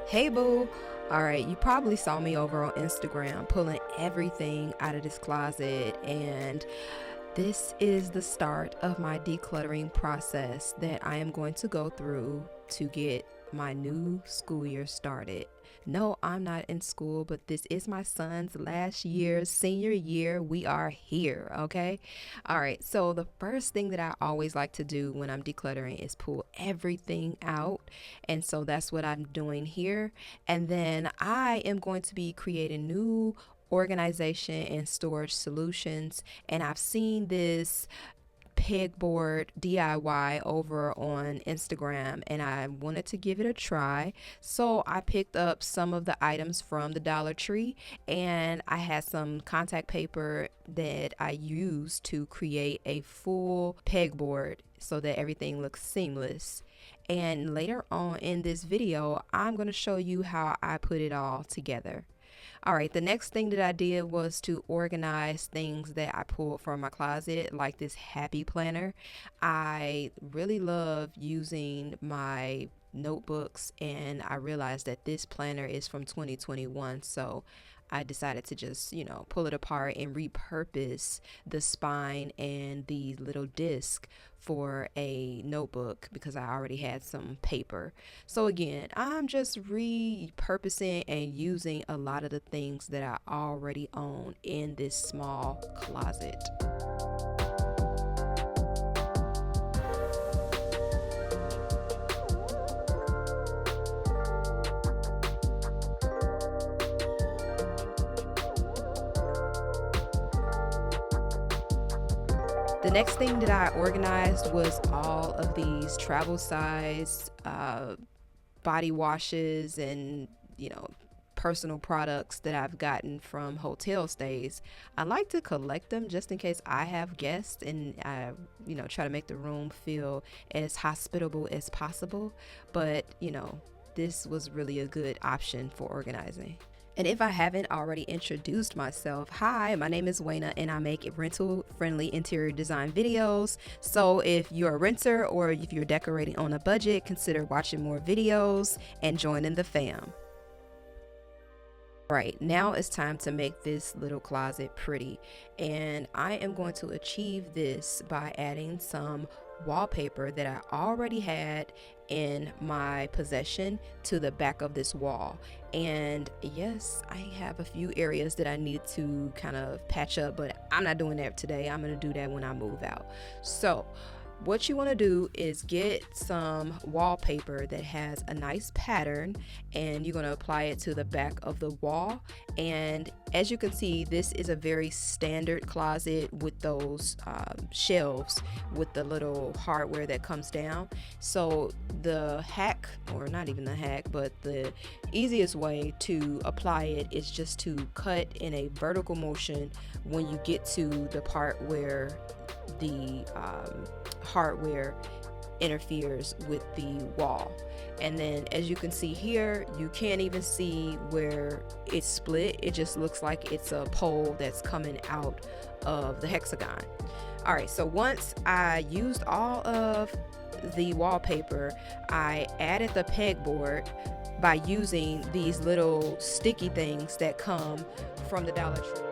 Hey boo! Alright, you probably saw me over on Instagram pulling everything out of this closet, and this is the start of my decluttering process that I am going to go through to get my new school year started. No, I'm not in school, but this is my son's last year, senior year. We are here, okay? All right, so the first thing that I always like to do when I'm decluttering is pull everything out. And so that's what I'm doing here. And then I am going to be creating new organization and storage solutions. And I've seen this pegboard DIY over on Instagram and I wanted to give it a try. So I picked up some of the items from the Dollar Tree and I had some contact paper that I used to create a full pegboard so that everything looks seamless. And later on in this video, I'm going to show you how I put it all together. All right, the next thing that I did was to organize things that I pulled from my closet, like this happy planner. I really love using my notebooks, and I realized that this planner is from 2021, so I decided to just, pull it apart and repurpose the spine and the little disc for a notebook because I already had some paper. So again, I'm just repurposing and using a lot of the things that I already own in this small closet. The next thing that I organized was all of these travel size body washes and, personal products that I've gotten from hotel stays. I like to collect them just in case I have guests and I, try to make the room feel as hospitable as possible. But, this was really a good option for organizing. And if I haven't already introduced myself, hi, my name is Wayna and I make rental friendly interior design videos. So if you're a renter or if you're decorating on a budget, consider watching more videos and joining the fam. Right, now it's time to make this little closet pretty, and I am going to achieve this by adding some wallpaper that I already had in my possession to the back of this wall. And yes, I have a few areas that I need to kind of patch up, but I'm not doing that today. I'm going to do that when I move out. So what you want to do is get some wallpaper that has a nice pattern and you're going to apply it to the back of the wall. And as you can see, this is a very standard closet with those shelves with the little hardware that comes down. So the hack, or not even the hack, but the easiest way to apply it is just to cut in a vertical motion when you get to the part where the hardware interferes with the wall. And then as you can see here, you can't even see where it's split. It just looks like it's a pole that's coming out of the hexagon. All right, so once I used all of the wallpaper, I added the pegboard by using these little sticky things that come from the Dollar Tree.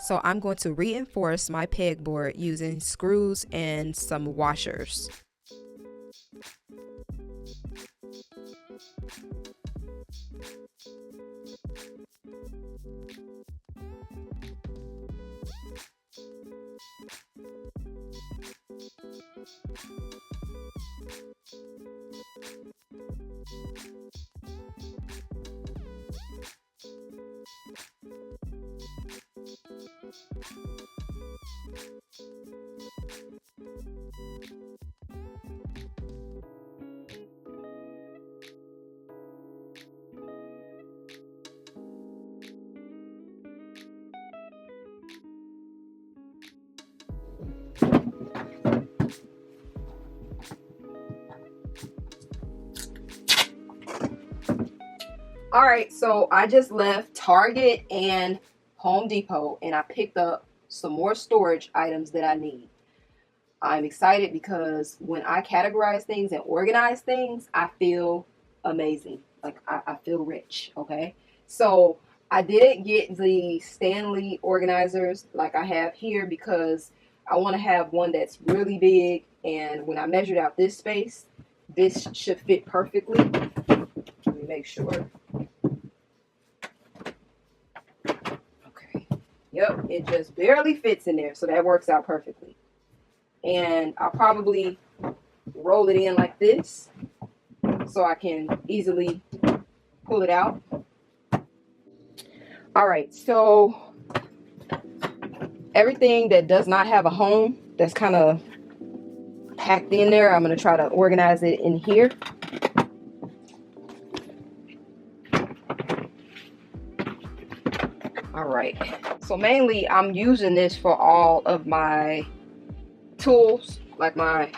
So I'm going to reinforce my pegboard using screws and some washers. All right, so I just left Target and Home Depot, and I picked up some more storage items that I need. I'm excited because when I categorize things and organize things, I feel amazing. Like I feel rich, okay? So I didn't get the Stanley organizers like I have here because I want to have one that's really big, and when I measured out this space, this should fit perfectly. Let me make sure. Okay. Yep, it just barely fits in there, so that works out perfectly. And I'll probably roll it in like this so I can easily pull it out. All right, so everything that does not have a home that's kind of packed in there, I'm going to try to organize it in here. All right, so mainly I'm using this for all of my tools, like my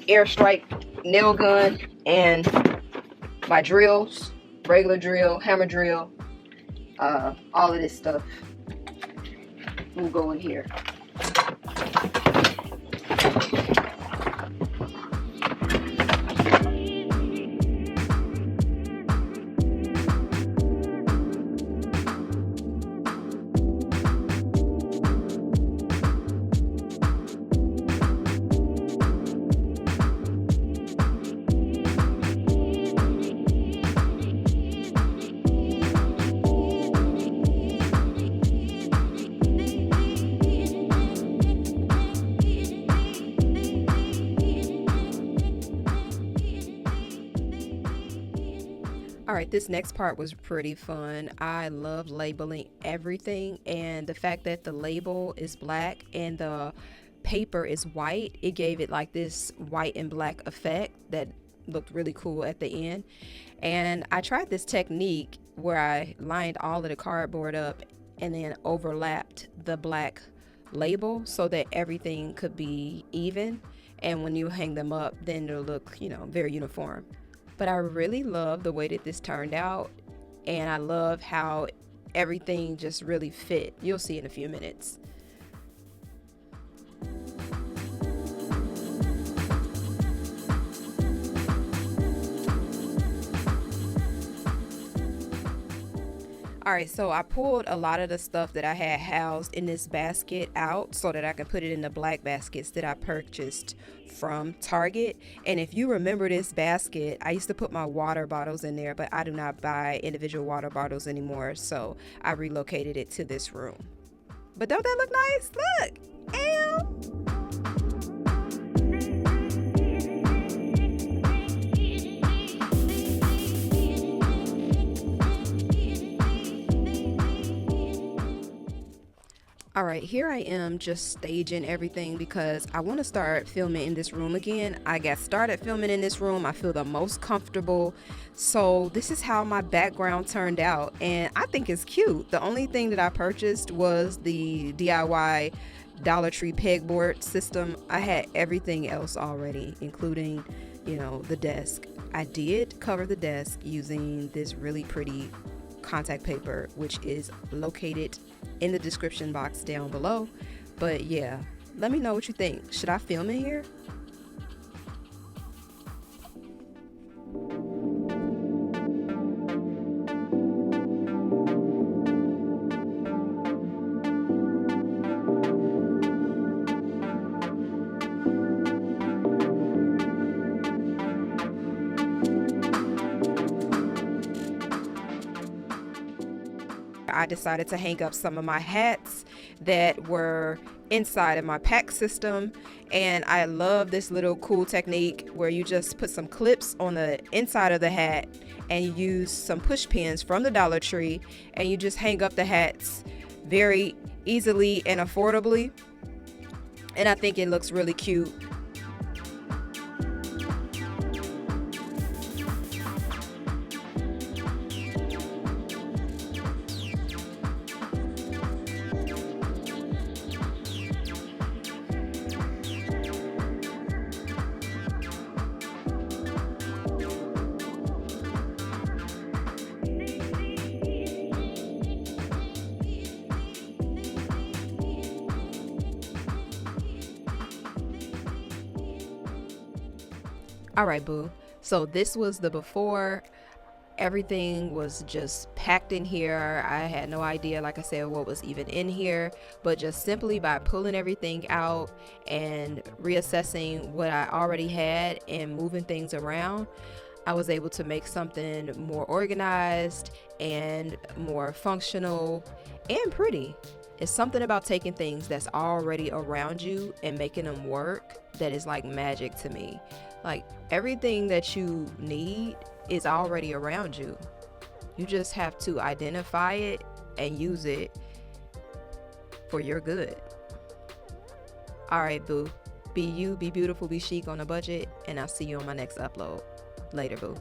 airstrike nail gun and my drills, regular drill, hammer drill, all of this stuff will go in here. All right, this next part was pretty fun. I love labeling everything, and the fact that the label is black and the paper is white, it gave it like this white and black effect that looked really cool at the end. And I tried this technique where I lined all of the cardboard up and then overlapped the black label so that everything could be even, and when you hang them up, then it'll look, you know, very uniform. But I really love the way that this turned out, and I love how everything just really fit. You'll see in a few minutes. All right, so I pulled a lot of the stuff that I had housed in this basket out so that I could put it in the black baskets that I purchased from Target. And if you remember this basket, I used to put my water bottles in there, but I do not buy individual water bottles anymore, so I relocated it to this room. But don't that look nice? Look! Ew! All right, here I am just staging everything because I want to start filming in this room again. I got started filming in this room. I feel the most comfortable. So this is how my background turned out, and I think it's cute. The only thing that I purchased was the DIY Dollar Tree pegboard system. I had everything else already, including, you know, the desk. I did cover the desk using this really pretty contact paper, which is located in the description box down below. But yeah, let me know what you think. Should I film in here? I decided to hang up some of my hats that were inside of my pack system, and I love this little cool technique where you just put some clips on the inside of the hat and you use some push pins from the Dollar Tree, and you just hang up the hats very easily and affordably, and I think it looks really cute. All right, boo. So this was the before. Everything was just packed in here. I had no idea, like I said, what was even in here, but just simply by pulling everything out and reassessing what I already had and moving things around, I was able to make something more organized and more functional and pretty. It's something about taking things that's already around you and making them work that is like magic to me. Like everything that you need is already around you. You just have to identify it and use it for your good. All right, boo. Be you, be beautiful, be chic on a budget, and I'll see you on my next upload. Later, boo.